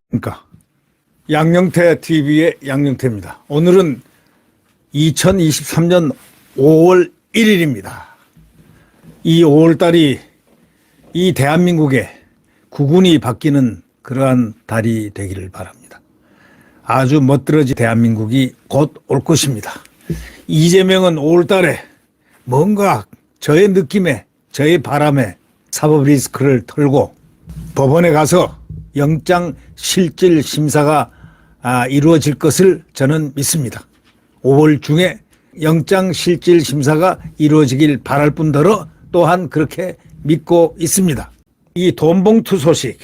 그러니까 양영태 TV의 양영태입니다. 오늘은 2023년 5월 1일입니다. 이 5월 달이 이 대한민국의 국운이 바뀌는 그러한 달이 되기를 바랍니다. 아주 멋들어진 대한민국이 곧 올 것입니다. 이재명은 5월 달에 뭔가 저의 느낌에, 저의 바람에 사법 리스크를 털고 법원에 가서 영장 실질 심사가 이루어질 것을 저는 믿습니다. 5월 중에 영장 실질 심사가 이루어지길 바랄 뿐더러 또한 그렇게 믿고 있습니다. 이 돈봉투 소식,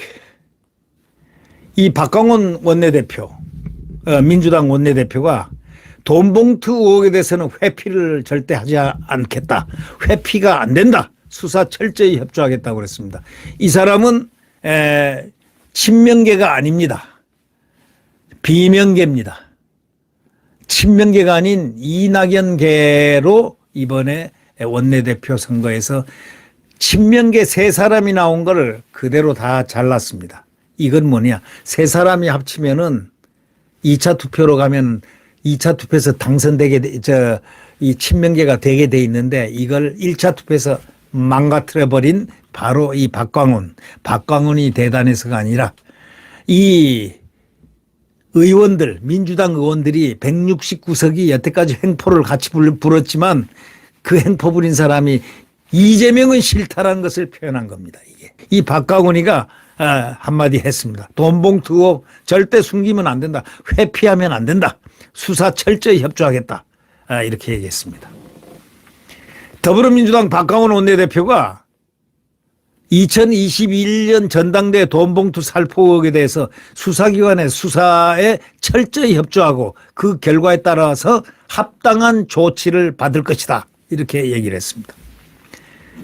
이 박광원 원내대표, 민주당 원내대표가 돈봉투 의혹에 대해서는 회피를 절대 하지 않겠다. 회피가 안 된다. 수사 철저히 협조하겠다고 그랬습니다. 이 사람은 친명계가 아닙니다. 비명계입니다. 친명계가 아닌 이낙연계로 이번에 원내대표 선거에서 친명계 세 사람이 나온 걸 그대로 다 잘랐습니다. 이건 뭐냐? 세 사람이 합치면은 2차 투표로 가면 2차 투표에서 당선되게 이 친명계가 되게 돼 있는데 이걸 1차 투표에서 망가뜨려버린 바로 이 박광원이 대단해서가 아니라 이 의원들, 민주당 의원들이 169석이 여태까지 횡포를 같이 불었지만 그 횡포 부린 사람이 이재명은 싫다라는 것을 표현한 겁니다. 이게 이 박광원이가 한마디 했습니다. 돈봉투 의혹 절대 숨기면 안 된다. 회피하면 안 된다. 수사 철저히 협조하겠다. 이렇게 얘기했습니다. 더불어민주당 박광원 원내대표가 2021년 전당대 돈봉투 살포 의혹에 대해서 수사기관의 수사에 철저히 협조하고 그 결과에 따라서 합당한 조치를 받을 것이다. 이렇게 얘기를 했습니다.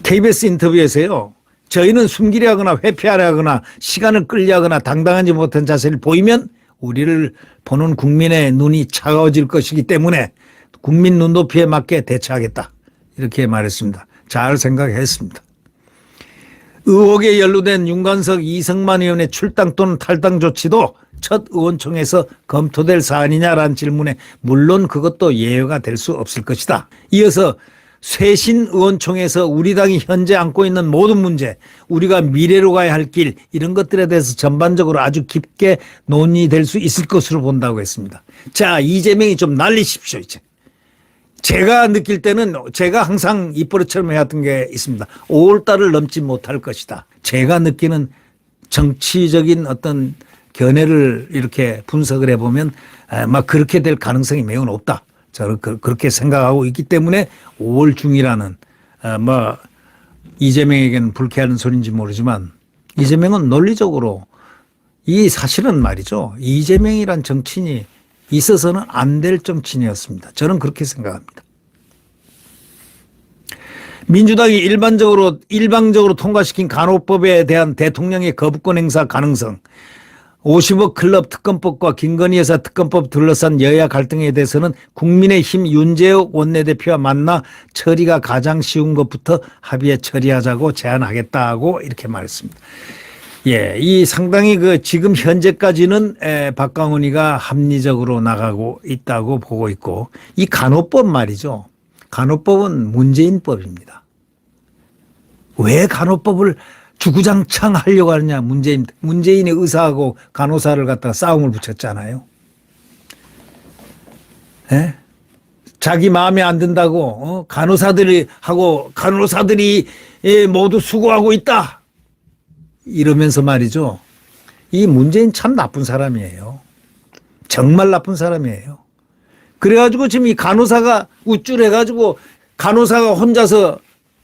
KBS 인터뷰에서요. 저희는 숨기려 하거나 회피하려 하거나 시간을 끌려 하거나 당당하지 못한 자세를 보이면 우리를 보는 국민의 눈이 차가워질 것이기 때문에 국민 눈높이에 맞게 대처하겠다. 이렇게 말했습니다. 잘 생각했습니다. 의혹에 연루된 윤관석 이성만 의원의 출당 또는 탈당 조치도 첫 의원총회에서 검토될 사안이냐라는 질문에 물론 그것도 예외가 될 수 없을 것이다. 이어서 쇄신 의원총회에서 우리 당이 현재 안고 있는 모든 문제, 우리가 미래로 가야 할 길 이런 것들에 대해서 전반적으로 아주 깊게 논의될 수 있을 것으로 본다고 했습니다. 자, 이재명이 좀 날리십시오 이제. 제가 느낄 때는 제가 항상 입버릇처럼 해왔던 게 있습니다. 5월달을 넘지 못할 것이다. 제가 느끼는 정치적인 어떤 견해를 이렇게 분석을 해보면 막 그렇게 될 가능성이 매우 높다. 저는 그렇게 생각하고 있기 때문에 5월 중이라는 뭐 이재명에게는 불쾌한 소리인지 모르지만 이재명은 논리적으로 이 사실은 말이죠. 이재명이란 정치인이 있어서는 안 될 정치인이었습니다. 저는 그렇게 생각합니다. 민주당이 일방적으로 통과시킨 간호법에 대한 대통령의 거부권 행사 가능성, 50억 클럽 특검법과 김건희 여사 특검법 둘러싼 여야 갈등에 대해서는 국민의힘 윤재욱 원내대표와 만나 처리가 가장 쉬운 것부터 합의에 처리하자고 제안하겠다고 이렇게 말했습니다. 예, 이 상당히 지금 현재까지는 박광원이가 합리적으로 나가고 있다고 보고 있고 이 간호법 말이죠. 간호법은 문재인법입니다. 왜 간호법을 주구장창 하려고 하느냐 문재인의 의사하고 간호사를 갖다가 싸움을 붙였잖아요. 예? 자기 마음에 안 든다고 간호사들이 모두 수고하고 있다. 이러면서 말이죠. 이 문재인 참 나쁜 사람이에요. 정말 나쁜 사람이에요. 그래가지고 지금 이 간호사가 우쭐해가지고 간호사가 혼자서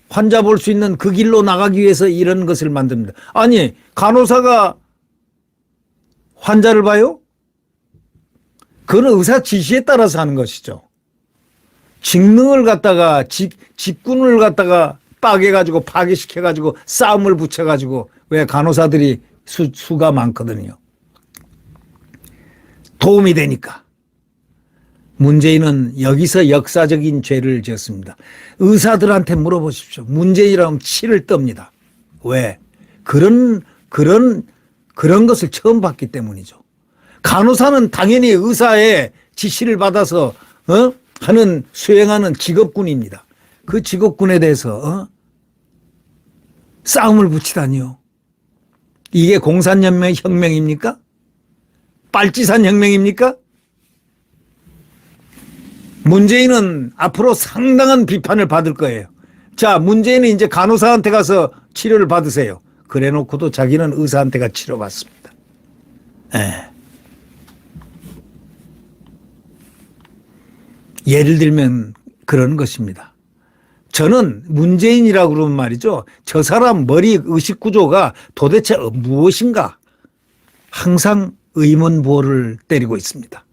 환자 볼 수 있는 그 길로 나가기 위해서 이런 것을 만듭니다. 아니 간호사가 환자를 봐요? 그건 의사 지시에 따라서 하는 것이죠. 직능을 갖다가 직군을 갖다가 빠개가지고 파괴시켜가지고 싸움을 붙여가지고 왜 간호사들이 수가 많거든요. 도움이 되니까. 문재인은 여기서 역사적인 죄를 지었습니다. 의사들한테 물어보십시오. 문재인이라면 치를 떱니다. 왜? 그런 것을 처음 봤기 때문이죠. 간호사는 당연히 의사의 지시를 받아서 수행하는 직업군입니다. 그 직업군에 대해서 싸움을 붙이다니요. 이게 공산혁명입니까? 빨치산 혁명입니까? 문재인은 앞으로 상당한 비판을 받을 거예요. 자, 문재인은 이제 간호사한테 가서 치료를 받으세요. 그래 놓고도 자기는 의사한테 가 치료받습니다. 예를 들면 그런 것입니다. 저는 문재인이라고 그러면 말이죠. 저 사람 머리 의식 구조가 도대체 무엇인가? 항상 의문부호를 때리고 있습니다.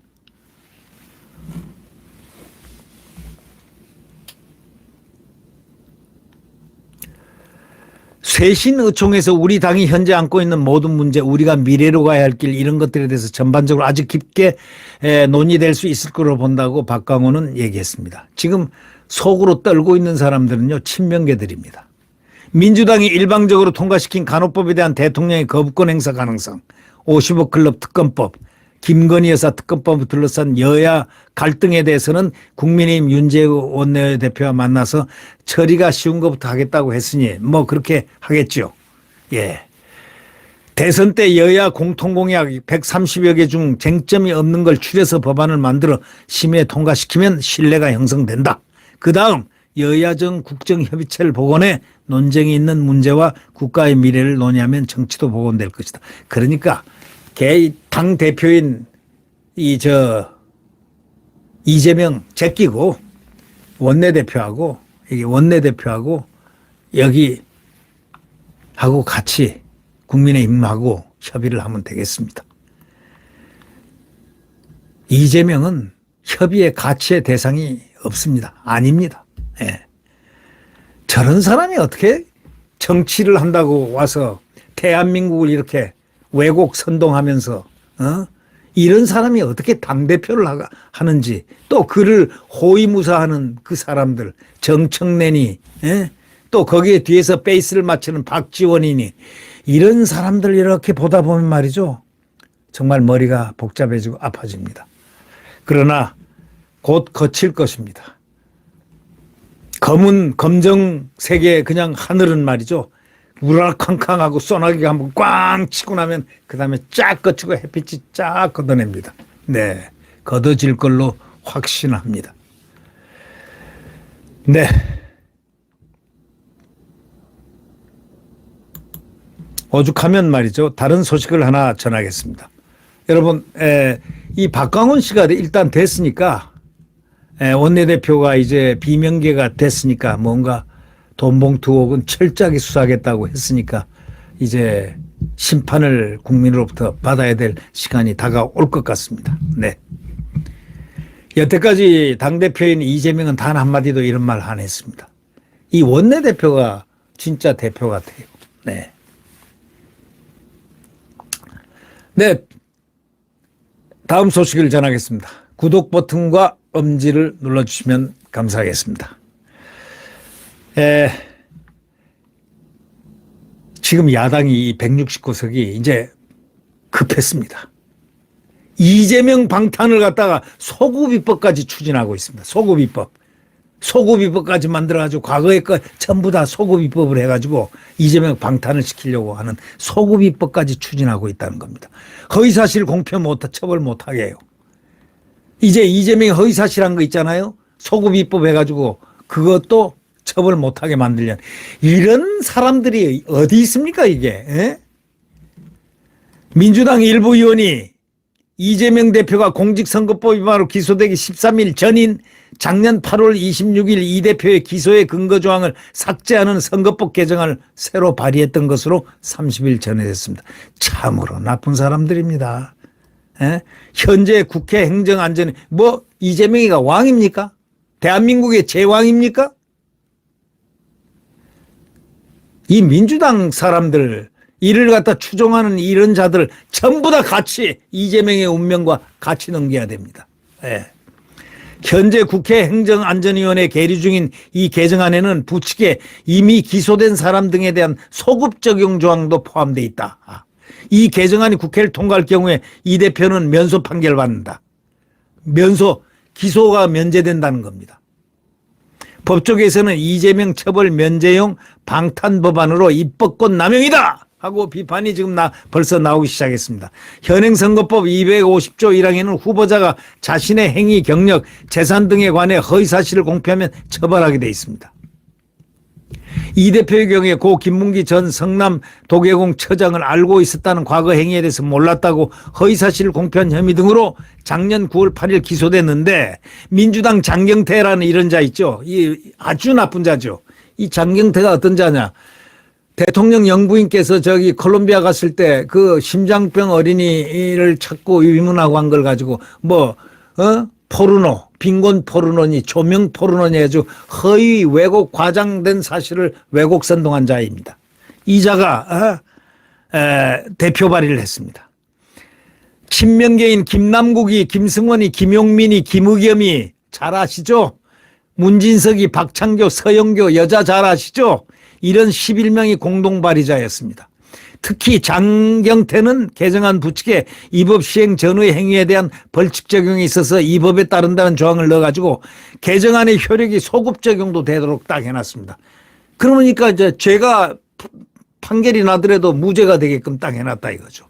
쇄신의총에서 우리 당이 현재 안고 있는 모든 문제, 우리가 미래로 가야 할 길 이런 것들에 대해서 전반적으로 아주 깊게 논의될 수 있을 거로 본다고 박광호는 얘기했습니다. 지금 속으로 떨고 있는 사람들은요, 친명계들입니다. 민주당이 일방적으로 통과시킨 간호법에 대한 대통령의 거부권 행사 가능성, 55 클럽 특검법, 김건희 여사 특검법을 둘러싼 여야 갈등에 대해서는 국민의힘 윤재우 원내대표와 만나서 처리가 쉬운 것부터 하겠다고 했으니 뭐 그렇게 하겠죠. 예. 대선 때 여야 공통공약 130여 개 중 쟁점이 없는 걸 추려서 법안을 만들어 심의에 통과시키면 신뢰가 형성된다. 그다음 여야정 국정협의체를 복원해 논쟁이 있는 문제와 국가의 미래를 논의하면 정치도 복원될 것이다. 그러니까 당 대표인 이재명 제끼고 원내대표하고 여기 하고 같이 국민의힘하고 협의를 하면 되겠습니다. 이재명은 협의의 가치의 대상이 없습니다. 아닙니다. 예. 저런 사람이 어떻게 정치를 한다고 와서 대한민국을 이렇게 왜곡 선동하면서 이런 사람이 어떻게 당대표를 하는지, 또 그를 호위무사하는 그 사람들, 정청래니, 또 거기에 뒤에서 베이스를 맞추는 박지원이니, 이런 사람들 이렇게 보다 보면 말이죠, 정말 머리가 복잡해지고 아파집니다. 그러나 곧 거칠 것입니다. 검정색의 그냥 하늘은 말이죠, 우락캉캉하고 소나기가 한번 꽝 치고 나면 그 다음에 쫙 거치고 햇빛이 쫙 걷어냅니다. 네, 걷어질 걸로 확신합니다. 네, 오죽하면 말이죠, 다른 소식을 하나 전하겠습니다. 여러분, 이 박광훈 씨가 일단 됐으니까, 원내대표가 이제 비명계가 됐으니까, 뭔가 돈봉투 의혹은 철저하게 수사하겠다고 했으니까 이제 심판을 국민으로부터 받아야 될 시간이 다가올 것 같습니다. 네. 여태까지 당대표인 이재명은 단 한마디도 이런 말 안 했습니다. 이 원내대표가 진짜 대표 같아요. 네. 네. 다음 소식을 전하겠습니다. 구독 버튼과 엄지를 눌러주시면 감사하겠습니다. 지금 야당이 169석이 이제 급했습니다. 이재명 방탄을 갖다가 소급입법까지 추진하고 있습니다. 소급입법까지 만들어가지고 과거의 것 전부 다 소급입법을 해가지고 이재명 방탄을 시키려고 하는 소급입법까지 추진하고 있다는 겁니다. 허위사실 공표 처벌 못하게 해요. 이제 이재명이 허위사실한 거 있잖아요. 소급입법 해가지고 그것도 처벌 못하게 만들려는, 이런 사람들이 어디 있습니까 이게. 민주당 일부 의원이 이재명 대표가 공직선거법 위반으로 기소되기 13일 전인 작년 8월 26일 이 대표의 기소의 근거 조항을 삭제하는 선거법 개정안을 새로 발의했던 것으로 30일 전해졌습니다. 참으로 나쁜 사람들입니다. 현재 국회 행정안전, 이재명이가 왕입니까? 대한민국의 제왕입니까? 이 민주당 사람들, 이를 갖다 추종하는 이런 자들 전부 다 같이 이재명의 운명과 같이 넘겨야 됩니다. 예. 현재 국회 행정안전위원회 계류 중인 이 개정안에는 부칙에 이미 기소된 사람 등에 대한 소급 적용 조항도 포함되어 있다. 이 개정안이 국회를 통과할 경우에 이 대표는 면소 판결 받는다. 면소, 기소가 면제된다는 겁니다. 법조계에서는 이재명 처벌 면제용 방탄 법안으로 입법권 남용이다 하고 비판이 지금 벌써 나오기 시작했습니다. 현행선거법 250조 1항에는 후보자가 자신의 행위, 경력, 재산 등에 관해 허위사실을 공표하면 처벌하게 되어 있습니다. 이 대표의 경우에 고 김문기 전 성남 도계공 처장을 알고 있었다는 과거 행위에 대해서 몰랐다고 허위사실을 공표한 혐의 등으로 작년 9월 8일 기소됐는데, 민주당 장경태라는 이런 자 있죠. 이 아주 나쁜 자죠. 이 장경태가 어떤 자냐. 대통령 영부인께서 저기 콜롬비아 갔을 때 그 심장병 어린이를 찾고 위문하고 한 걸 가지고 포르노, 빈곤 포르노니 조명 포르노니 아주 허위 왜곡 과장된 사실을 왜곡 선동한 자입니다. 이 자가 대표 발의를 했습니다. 친명계인 김남국이, 김승원이, 김용민이, 김의겸이 잘 아시죠? 문진석이, 박창교, 서영교 여자 잘 아시죠? 이런 11명이 공동 발의자였습니다. 특히 장경태는 개정안 부칙에 이 법 시행 전후의 행위에 대한 벌칙 적용이 있어서 이 법에 따른다는 조항을 넣어가지고 개정안의 효력이 소급 적용도 되도록 딱 해놨습니다. 그러니까 이제 죄가 판결이 나더라도 무죄가 되게끔 딱 해놨다 이거죠.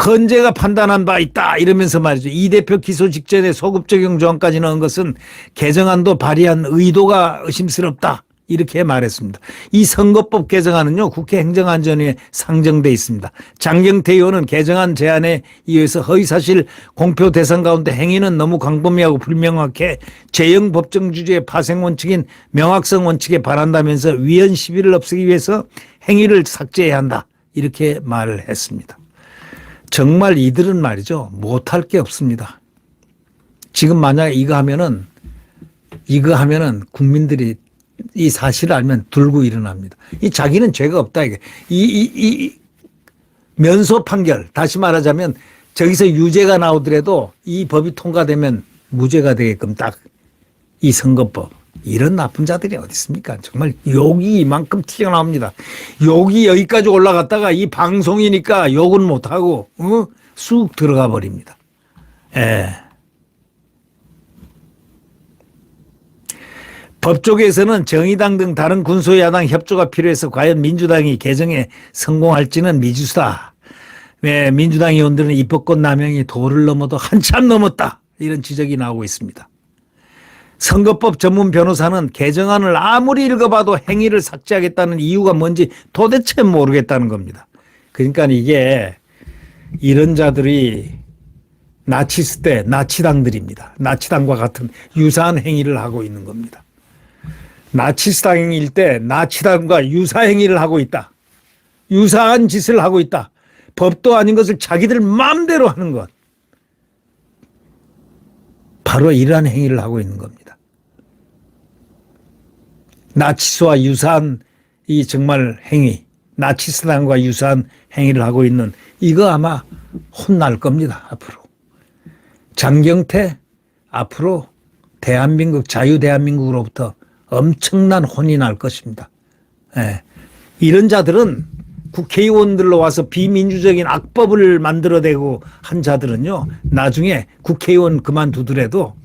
헌재가 판단한 바 있다 이러면서 말이죠. 이 대표 기소 직전에 소급 적용 조항까지 넣은 것은 개정안도 발의한 의도가 의심스럽다. 이렇게 말했습니다. 이 선거법 개정안은요, 국회 행정안전위에 상정돼 있습니다. 장경태 의원은 개정안 제안에 의해서 허위사실 공표 대상 가운데 행위는 너무 광범위하고 불명확해 재형 법정 주제의 파생 원칙인 명확성 원칙에 반한다면서 위헌 시비를 없애기 위해서 행위를 삭제해야 한다. 이렇게 말을 했습니다. 정말 이들은 말이죠, 못할 게 없습니다. 지금 만약에 이거 하면은 국민들이 이 사실을 알면 들고 일어납니다. 이 자기는 죄가 없다 이게. 이 면소 판결, 다시 말하자면 저기서 유죄가 나오더라도 이 법이 통과되면 무죄가 되게끔 딱 이 선거법. 이런 나쁜 자들이 어디 있습니까? 정말 욕이 이만큼 튀어나옵니다. 욕이 여기까지 올라갔다가 이 방송이니까 욕은 못하고 쑥 들어가 버립니다. 예. 법조계에서는 정의당 등 다른 군소야당 협조가 필요해서 과연 민주당이 개정에 성공할지는 미지수다. 왜 민주당 의원들은 입법권 남용이 도를 넘어도 한참 넘었다. 이런 지적이 나오고 있습니다. 선거법 전문 변호사는 개정안을 아무리 읽어봐도 행위를 삭제하겠다는 이유가 뭔지 도대체 모르겠다는 겁니다. 그러니까 이게 이런 자들이 나치스 때 나치당들입니다. 나치당과 같은 유사한 행위를 하고 있는 겁니다. 나치스당일 때 나치당과 유사 행위를 하고 있다. 유사한 짓을 하고 있다. 법도 아닌 것을 자기들 마음대로 하는 것. 바로 이러한 행위를 하고 있는 겁니다. 나치스와 유사한 이 정말 행위, 나치스당과 유사한 행위를 하고 있는 이거 아마 혼날 겁니다. 앞으로. 장경태 앞으로 대한민국, 자유대한민국으로부터 엄청난 혼이 날 것입니다. 예. 이런 자들은 국회의원들로 와서 비민주적인 악법을 만들어내고 한 자들은요, 나중에 국회의원 그만두더라도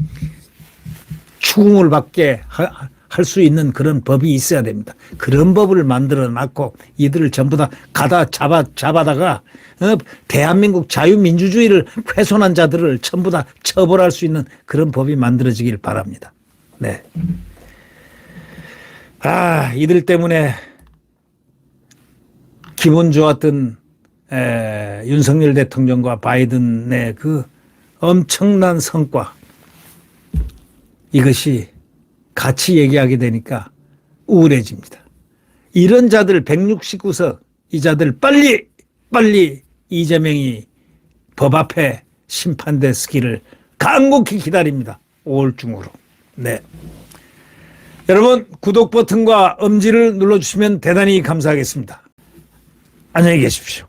추궁을 받게 할 수 있는 그런 법이 있어야 됩니다. 그런 법을 만들어 놨고 이들을 전부 다 잡아다가 대한민국 자유민주주의를 훼손한 자들을 전부 다 처벌할 수 있는 그런 법이 만들어지길 바랍니다. 네. 이들 때문에 기분 좋았던 윤석열 대통령과 바이든의 그 엄청난 성과, 이것이 같이 얘기하게 되니까 우울해집니다. 이런 자들 169석, 이 자들 빨리 이재명이 법 앞에 심판됐기를 간곡히 기다립니다. 5월 중으로. 네. 여러분, 구독 버튼과 엄지를 눌러주시면 대단히 감사하겠습니다. 안녕히 계십시오.